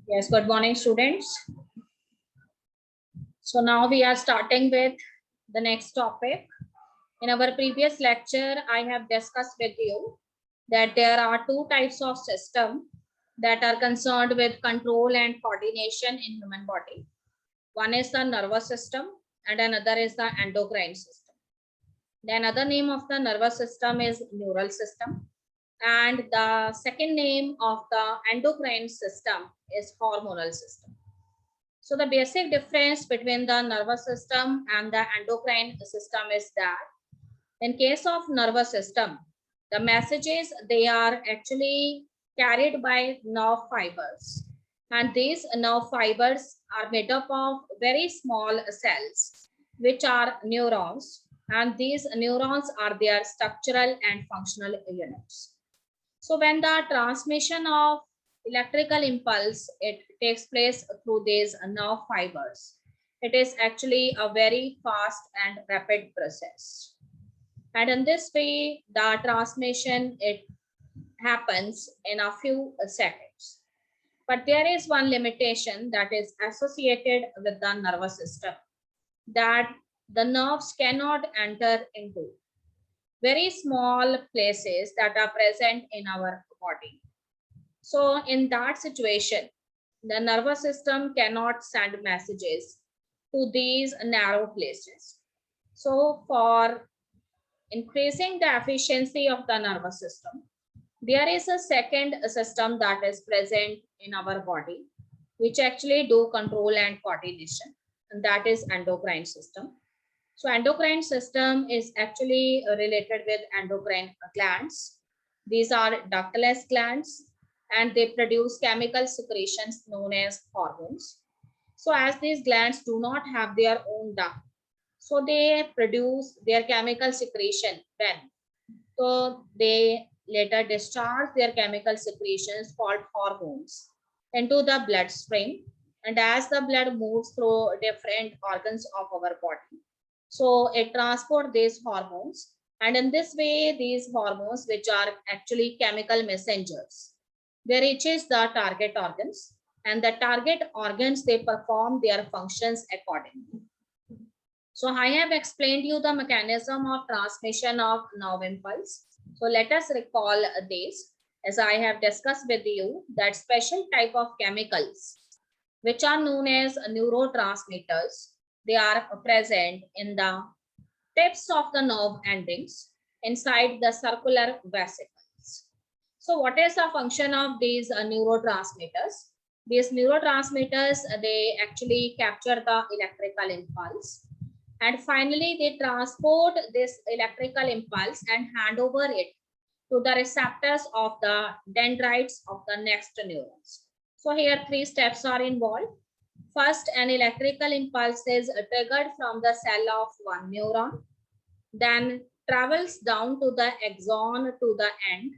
Yes, good morning, students. So now we are starting with the next topic. In our previous lecture, I have discussed with you that there are two types of system that are concerned with control and coordination in human body. One is the nervous system and another is the endocrine system. The another name of the nervous system is neural system, and the second name of the endocrine system is hormonal system. So the basic difference between the nervous system and the endocrine system is that in case of nervous system, the messages, they are actually carried by nerve fibers, and these nerve fibers are made up of very small cells which are neurons, and these neurons are their structural and functional units. So when the transmission of electrical impulse, it takes place through these nerve fibers, it is actually a very fast and rapid process. And in this way, the transmission, it happens in a few seconds. But there is one limitation that is associated with the nervous system, that the nerves cannot enter into very small places that are present in our body. So in that situation, the nervous system cannot send messages to these narrow places. So for increasing the efficiency of the nervous system, there is a second system that is present in our body, which actually do control and coordination, and that is endocrine system. So endocrine system is actually related with endocrine glands. These are ductless glands, and they produce chemical secretions known as hormones. So as these glands do not have their own duct, so they produce their chemical secretion when, so they later discharge their chemical secretions called hormones into the bloodstream. And as the blood moves through different organs of our body, so it transports these hormones. And in this way, these hormones, which are actually chemical messengers, they reaches the target organs, and the target organs, they perform their functions accordingly. So I have explained you the mechanism of transmission of nerve impulse. So let us recall this, as I have discussed with you that special type of chemicals which are known as neurotransmitters, they are present in the tips of the nerve endings inside the circular vesicles. So what is the function of these neurotransmitters? These neurotransmitters, they actually capture the electrical impulse, and finally they transport this electrical impulse and hand over it to the receptors of the dendrites of the next neurons. So here three steps are involved. First, an electrical impulse is triggered from the cell of one neuron, then travels down to the axon to the end,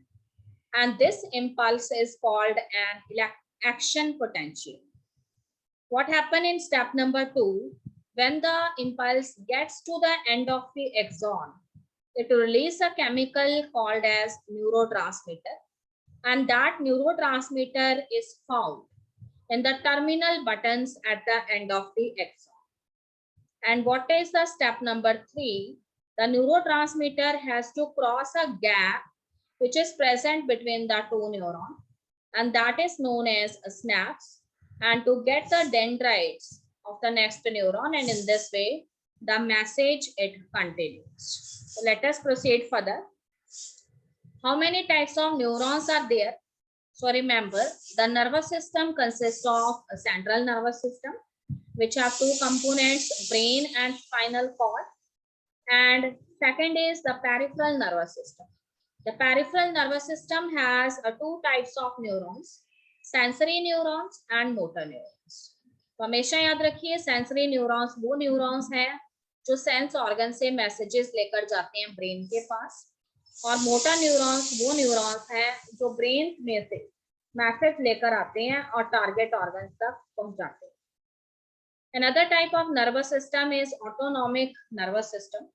and this impulse is called an action potential. What happened in step number 2? When the impulse gets to the end of the axon, it releases a chemical called as neurotransmitter, and that neurotransmitter is found in the terminal buttons at the end of the axon. And what is the step number 3? The neurotransmitter has to cross a gap which is present between the two neurons, and that is known as a synapse, and to get the dendrites of the next neuron, and in this way the message it continues. So let us proceed further. How many types of neurons are there? So remember, the nervous system consists of a central nervous system, which have two components, brain and spinal cord. And second is the peripheral nervous system. The peripheral nervous system has two types of neurons, sensory neurons and motor neurons. तो हमेशा याद रखिए, sensory neurons वो neurons हैं जो sense organ से messages लेकर जाते हैं ब्रेन के पास, और मोटर न्यूरॉन्स वो न्यूरॉन्स हैं जो ब्रेन में से मैसेज लेकर आते हैं और टारगेट ऑर्गन तक पहुंचाते हैं. Another type of nervous system is autonomic nervous system.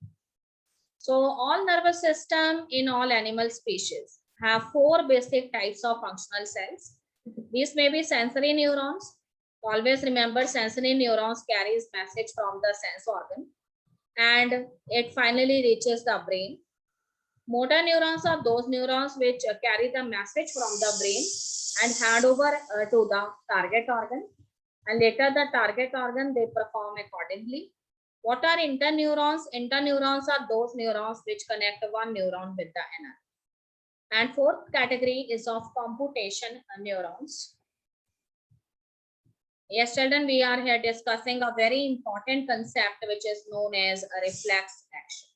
So all nervous system in all animal species have four basic types of functional cells. These may be sensory neurons. Always remember, sensory neurons carries message from the sense organ and it finally reaches the brain. Motor neurons are those neurons which carry the message from the brain and hand over to the target organ, and later the target organ they perform accordingly. What are interneurons? Interneurons are those neurons which connect one neuron with the another. And fourth category is of computation neurons. Yes, children, we are here discussing a very important concept which is known as a reflex action.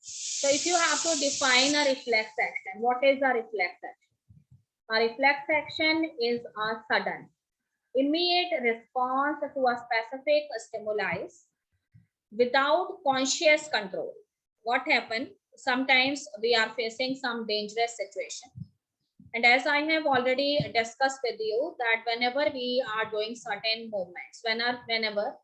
So if you have to define a reflex action, what is a reflex action? A reflex action is a sudden, immediate response to a specific stimuli without conscious control. What happened? Sometimes we are facing some dangerous situation. And as I have already discussed with you that whenever we are doing certain movements, whenever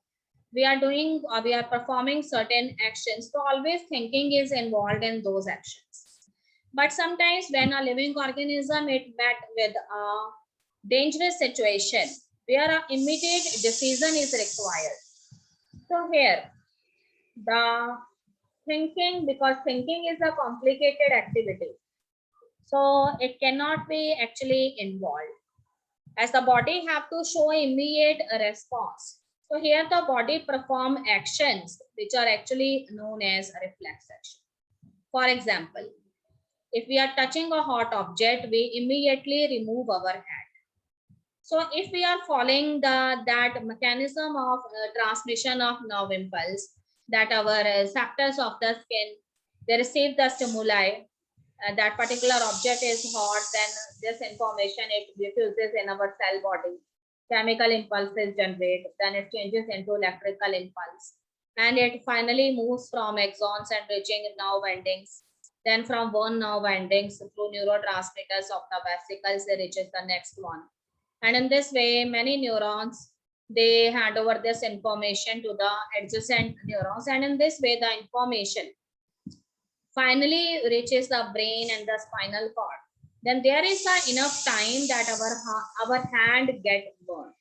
we are doing or we are performing certain actions, so always thinking is involved in those actions. But sometimes when a living organism is met with a dangerous situation where an immediate decision is required. So here the thinking, because thinking is a complicated activity, so it cannot be actually involved, as the body have to show immediate response. So here the body perform actions which are actually known as reflex action. For example, if we are touching a hot object, we immediately remove our hand. So if we are following that mechanism of transmission of nerve impulse, that our receptors of the skin, they receive the stimuli, that particular object is hot, then this information it diffuses in our cell body. Chemical impulses generate, then it changes into electrical impulse, and it finally moves from axons and reaching nerve endings. Then from one nerve endings through neurotransmitters of the vesicles, it reaches the next one. And in this way, many neurons, they hand over this information to the adjacent neurons, and in this way, the information finally reaches the brain and the spinal cord. Then there is enough time that our hand get burned.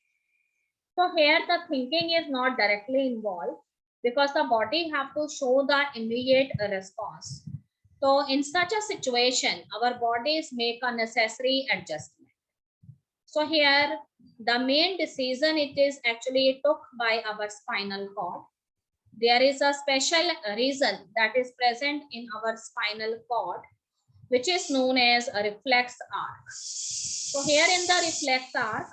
So here the thinking is not directly involved because the body have to show the immediate response. So in such a situation, our bodies make a necessary adjustment. So here the main decision it is actually took by our spinal cord. There is a special reason that is present in our spinal cord, which is known as a reflex arc. So here in the reflex arc,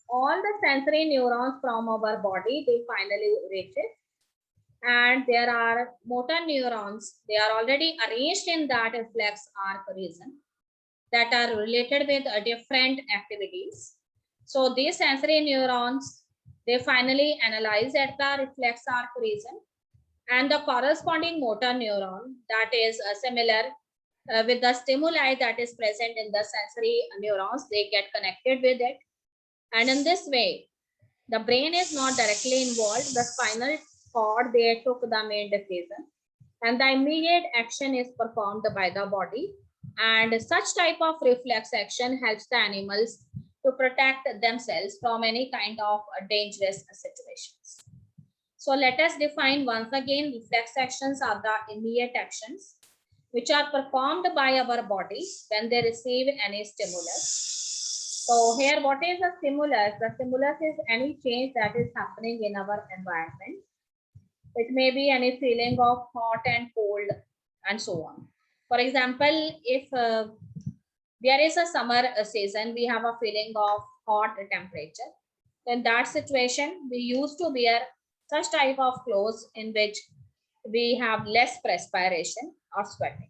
all the sensory neurons from our body, they finally reach it. And there are motor neurons, they are already arranged in that reflex arc region that are related with different activities. So these sensory neurons, they finally analyze at the reflex arc region, and the corresponding motor neuron that is similar with the stimuli that is present in the sensory neurons, they get connected with it. And in this way, the brain is not directly involved. The spinal cord, they took the main decision, and the immediate action is performed by the body. And such type of reflex action helps the animals to protect themselves from any kind of dangerous situations. So let us define once again, reflex actions are the immediate actions which are performed by our body when they receive any stimulus. So here what is a stimulus? The stimulus is any change that is happening in our environment. It may be any feeling of hot and cold and so on. For example, if there is a summer season, we have a feeling of hot temperature. In that situation, we used to wear such type of clothes in which we have less perspiration or sweating.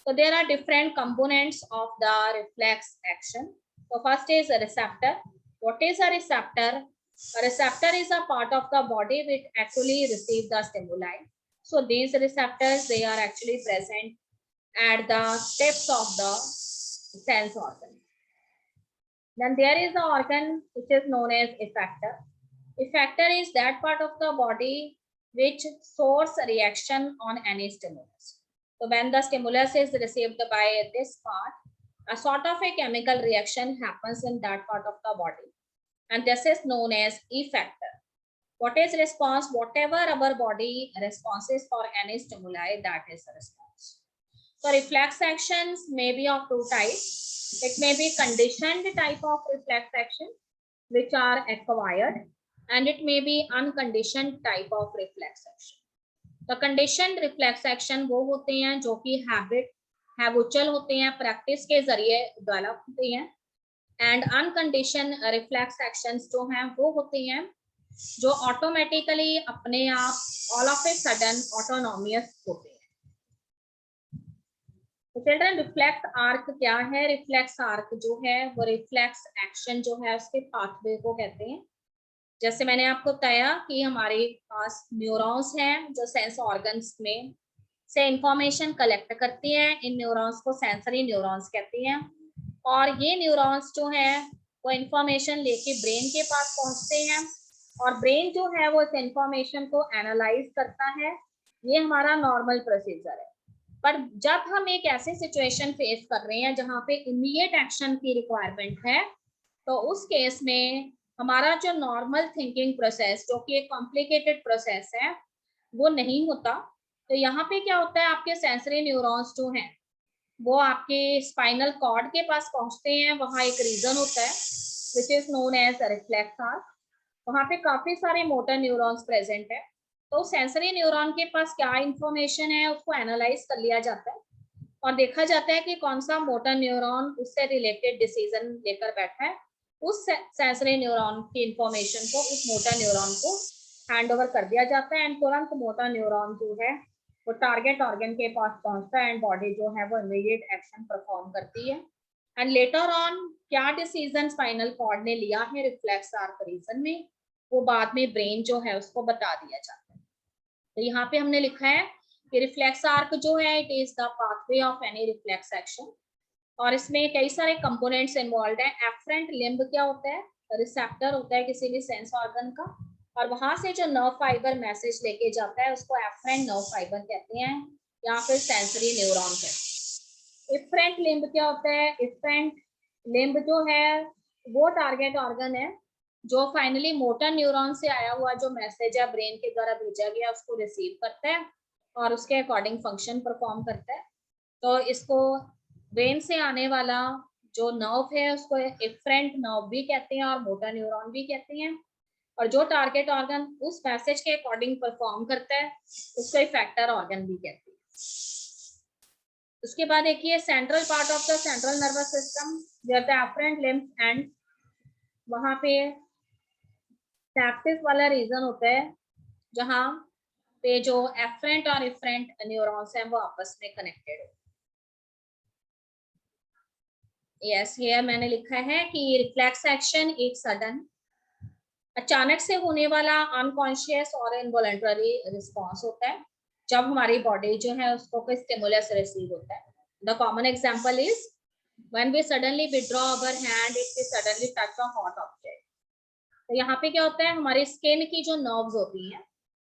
So there are different components of the reflex action. So first is a receptor. What is a receptor? A receptor is a part of the body which actually receives the stimuli. So these receptors, they are actually present at the tips of the sense organ. Then there is an organ which is known as effector. Effector is that part of the body which source a reaction on any stimulus. So when the stimulus is received by this part, A sort of a chemical reaction happens in that part of the body, and this is known as effector. What is response? Whatever our body responses for any stimuli, that is a response. So reflex actions may be of two types. It may be conditioned type of reflex action, which are acquired, and it may be unconditioned type of reflex action. तो condition reflex action वो होते हैं जो कि habitual होते हैं, practice के जरिए डेवलप होते हैं, एंड अनकंडीशन रिफ्लेक्स एक्शंस जो हैं वो होते हैं जो ऑटोमेटिकली अपने आप ऑल ऑफ ए सडन ऑटोनोमियस होते हैं। तो चिल्ड्रन रिफ्लेक्स आर्क क्या है? रिफ्लेक्स आर्क जो है वो रिफ्लेक्स एक्शन जो है उसके पाथवे को कहते हैं। जैसे मैंने आपको बताया कि हमारे पास न्यूरॉन्स हैं जो सेंस ऑर्गन्स में से इंफॉर्मेशन कलेक्ट करती हैं। इन न्यूरॉन्स को सेंसरी न्यूरॉन्स कहते हैं, और ये न्यूरॉन्स जो है वो इंफॉर्मेशन लेके ब्रेन के पास पहुंचते हैं, और ब्रेन जो है वो इस इंफॉर्मेशन को एनालाइज करता है। ये हमारा नॉर्मल प्रोसीजर है। पर जब हम एक ऐसे सिचुएशन फेस कर रहे हैं जहाँ पे इमीडिएट एक्शन की रिक्वायरमेंट है, तो उस केस में हमारा जो नॉर्मल थिंकिंग प्रोसेस जो कि एक कॉम्प्लिकेटेड प्रोसेस है वो नहीं होता। तो यहाँ पे क्या होता है, आपके सेंसरी न्यूरॉन्स जो हैं वो आपके स्पाइनल कॉर्ड के पास पहुंचते हैं। वहाँ एक रीजन होता है which is known as reflex arc. वहाँ पे काफी सारे मोटर न्यूरॉन्स प्रेजेंट है। तो सेंसरी न्यूरॉन के पास क्या इंफॉर्मेशन है उसको एनालाइज कर लिया जाता है और देखा जाता है कि कौन सा मोटर न्यूरॉन उससे रिलेटेड डिसीजन लेकर बैठा है। उस सेंसरी न्यूरॉन की इंफॉर्मेशन को उस मोटर न्यूरॉन को हैंड ओवर कर दिया जाता है, एंड तुरंत मोटर न्यूरॉन जो है वो टारगेट ऑर्गन के पास पहुंचता है, एंड बॉडी जो है वो इमीडिएट एक्शन परफॉर्म करती है। एंड लेटर ऑन क्या डिसीजन स्पाइनल कॉर्ड ने लिया है रिफ्लेक्स आर्क रीजन में, वो बाद में ब्रेन जो है उसको बता दिया जाता है। तो यहाँ पे हमने लिखा है कि रिफ्लेक्स आर्क जो है it is the pathway of any reflex action, और इसमें कई सारे कंपोनेंट्स इन्वॉल्व हैं। एफरेंट लिम्ब क्या होता है? रिसेप्टर होता है किसी भी सेंस ऑर्गन का, और वहां से जो नर्व फाइबर मैसेज लेके जाता है उसको एफरेंट नर्व फाइबर कहते हैं या फिर सेंसरी न्यूरॉन कहते हैं। इफरेंट लिम्ब क्या होता है? इफरेंट लिम्ब जो है वो टारगेट ऑर्गन है जो फाइनली मोटर न्यूरॉन से आया हुआ जो मैसेज है ब्रेन के द्वारा भेजा गया उसको रिसीव करता है और उसके अकॉर्डिंग फंक्शन परफॉर्म करता है। तो इसको ब्रेन से आने वाला जो नर्व है उसको इफरेंट नर्व भी कहते हैं और मोटर न्यूरॉन भी कहते हैं, और जो टारगेट ऑर्गन उस मैसेज के अकॉर्डिंग परफॉर्म करता है उसको इफेक्टर ऑर्गन भी कहते हैं। उसके बाद देखिए central part of the central nervous system where the efferent limb and, वहां पे टैक्सिस वाला रीजन होता है जहां पे जो एफरेंट और इफरेंट न्यूरॉन्स हैं वो आपस में कनेक्टेड है। यस, ये मैंने लिखा है कि रिफ्लेक्स एक्शन एक सडन अचानक से होने वाला अनकॉन्शियस और इनवॉलंटरी रिस्पॉन्स होता है जब हमारी बॉडी जो है उसको कोई स्टिमुलस रिसीव होता है। The common example is when we suddenly withdraw our hand it we suddenly touch a hot object. तो यहाँ पे क्या होता है, हमारी स्किन की जो नर्व्स होती हैं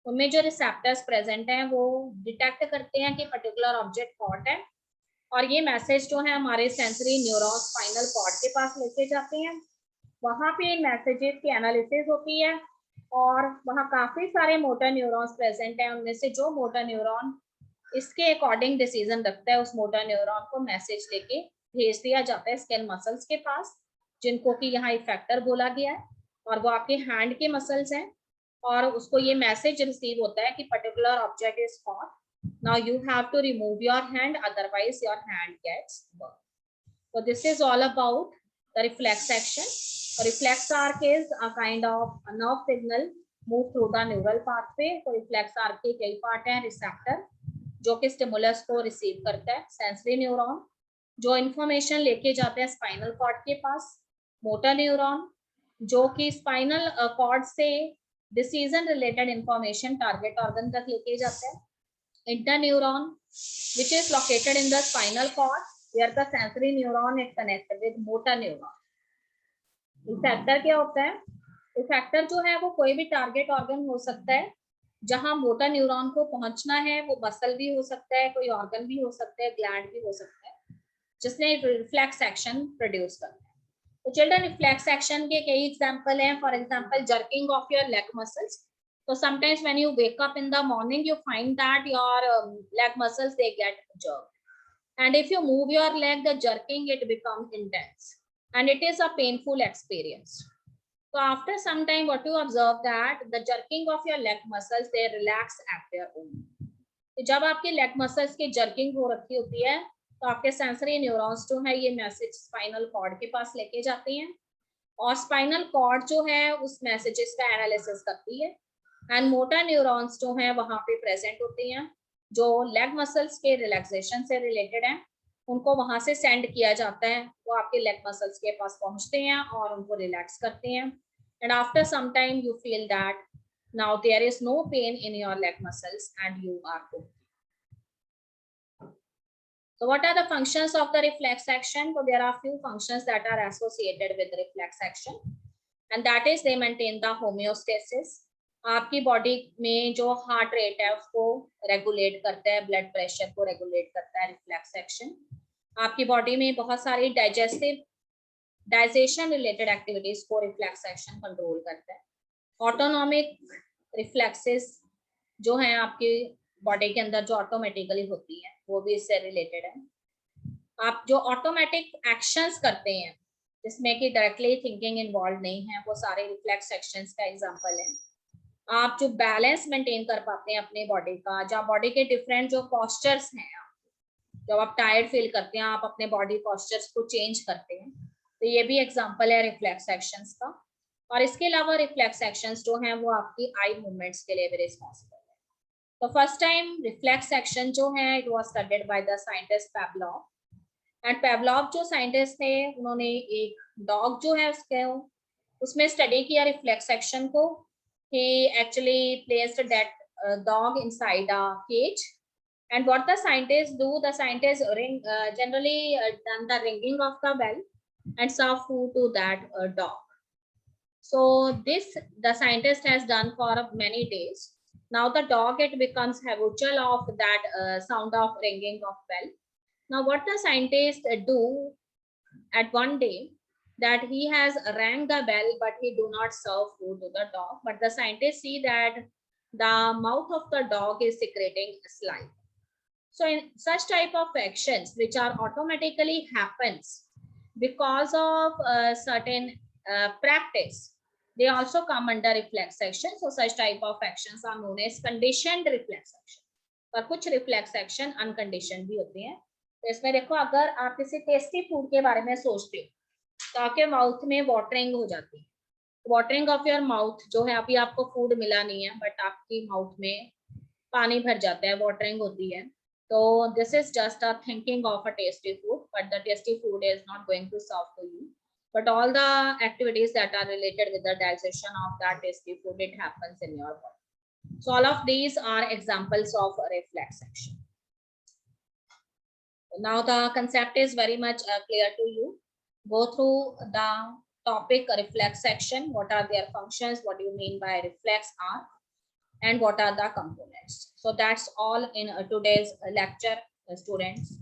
उनमें जो रिसेप्टर्स प्रेजेंट हैं वो डिटेक्ट करते हैं कि पर्टिकुलर ऑब्जेक्ट हॉट है, और ये मैसेज जो है हमारे सेंसरी न्यूरॉन स्पाइनल कॉर्ड के पास लेके जाते हैं। वहां पे इन मैसेजेस की एनालिसिस होती है और वहाँ काफी सारे मोटर न्यूरॉन्स प्रेजेंट हैं। उनमें से जो मोटर न्यूरॉन इसके अकॉर्डिंग डिसीजन रखता है उस मोटर न्यूरॉन को मैसेज लेके भेज दिया जाता है स्किन मसल्स के पास, जिनको कि यहाँ इफेक्टर बोला गया है, और वो आपके हैंड के मसल्स हैं, और उसको ये मैसेज रिसीव होता है कि particular object is hot, now you have to remove your hand otherwise your hand gets burned. So this is all about the reflex action. A reflex arc is a kind of a nerve signal move through the neural pathway. तो reflex arc के कई part हैं। Receptor जो कि stimulus को receive करता है, sensory neuron जो इंफॉर्मेशन लेके जाते हैं स्पाइनल कॉर्ड के पास, मोटर न्यूरॉन जो कि स्पाइनल कॉर्ड से decision related information target organ तक लेके जाता है, interneuron which is located in the spinal cord where the sensory neuron is connected with motor neuron. Effector क्या होता है? इफेक्टर जो है वो कोई भी टारगेट ऑर्गन हो सकता है जहां मोटर न्यूरॉन को पहुंचना है। वो मसल भी हो सकता है, कोई ऑर्गन भी हो सकता है, ग्लैंड भी हो सकता है। जिसने रिफ्लेक्स एक्शन प्रोड्यूस करना है। तो चिल्ड्रन रिफ्लेक्स एक्शन के कई एग्जांपल हैं. For example jerking of your leg muscles. So sometimes when you wake up in the morning, you find that your leg muscles, they get jerked. And if you move your leg, the jerking, it becomes intense. And it is a painful experience. So after some time, what you observe that the jerking of your leg muscles, they relax at their own. तो जब आपके leg muscles की jerking हो रखी होती है, तो आपके sensory neurons जो है ये message spinal cord के पास लेके जाते हैं. और spinal cord जो है उस messages का analysis करती है. एंड मोटर न्यूरॉन्स जो हैं वहां पे प्रेजेंट होते हैं, जो लेग मसल्स के रिलैक्सेशन से रिलेटेड हैं, उनको वहां से सेंड किया जाता है. वो आपके लेग मसल्स के पास पहुंचते हैं और उनको रिलैक्स करते हैं. And after some time you feel that now there is no pain in your leg muscles and you are good. So what are the functions of the reflex action? So there are few functions that are associated with reflex action, and that is they maintain the homeostasis. आपकी body में जो heart rate है उसको regulate करता है, blood pressure को regulate करता है रिफ्लेक्स एक्शन. आपकी बॉडी में बहुत सारी डाइजेशन रिलेटेड एक्टिविटीज को रिफ्लेक्स एक्शन कंट्रोल करता है. ऑटोनॉमिक रिफ्लेक्सेस जो हैं आपकी बॉडी के अंदर जो ऑटोमेटिकली होती है वो भी इससे रिलेटेड है. आप जो ऑटोमेटिक एक्शंस करते हैं जिसमें कि डायरेक्टली थिंकिंग इन्वॉल्व नहीं है, वो सारे रिफ्लेक्स एक्शंस का एग्जांपल है. आप जो बैलेंस मेंटेन कर पाते हैं अपने बॉडी का, जब बॉडी के डिफरेंट जो पोस्चर्स हैं, जब आप टायर्ड फील करते हैं आप अपने बॉडी पोस्चर्स को चेंज करते हैं, तो ये भी एग्जांपल है रिफ्लेक्स एक्शंस का. और इसके अलावा रिफ्लेक्स एक्शंस जो हैं वो आपकी आई मूवमेंट्स के लिए भी रिस्पॉन्सिबल है. तो फर्स्ट टाइम रिफ्लेक्स एक्शन जो है it was studied by the scientist Pavlov. And Pavlov जो साइंटिस्ट थे उन्होंने एक डॉग जो है उसमें स्टडी किया रिफ्लेक्स एक्शन को. He actually placed that dog inside a cage, and what the scientists do, the scientists generally done the ringing of the bell and serve food to that dog. So this the scientist has done for many days. Now the dog, it becomes habitual of that sound of ringing of bell. Now what the scientists do at one day, that he has rang the bell but he do not serve food to the dog, but the scientists see that the mouth of the dog is secreting slime. So in such type of actions which are automatically happens because of certain practice, they also come under reflex action. So such type of actions are known as conditioned reflex action. पर कुछ reflex action unconditioned भी होते हैं. तो इसमें देखो, अगर आप किसी टेस्टी फूड के बारे में सोचते हो तो आपके माउथ में वाटरिंग हो जाती है. वाटरिंग ऑफ योर माउथ जो है, अभी आपको फूड मिला नहीं है बट आपकी माउथ में पानी भर जाता है, वाटरिंग होती है. तो this is just a thinking of a tasty food, but the tasty food is not going to serve to you, but all the activities that are related with the digestion of that tasty food, it happens in your body. So all of these are examples of reflex action. Now the concept is very much clear to you. Go through the topic reflex action, what are their functions, what do you mean by reflex are, and what are the components. So that's all in today's lecture, students.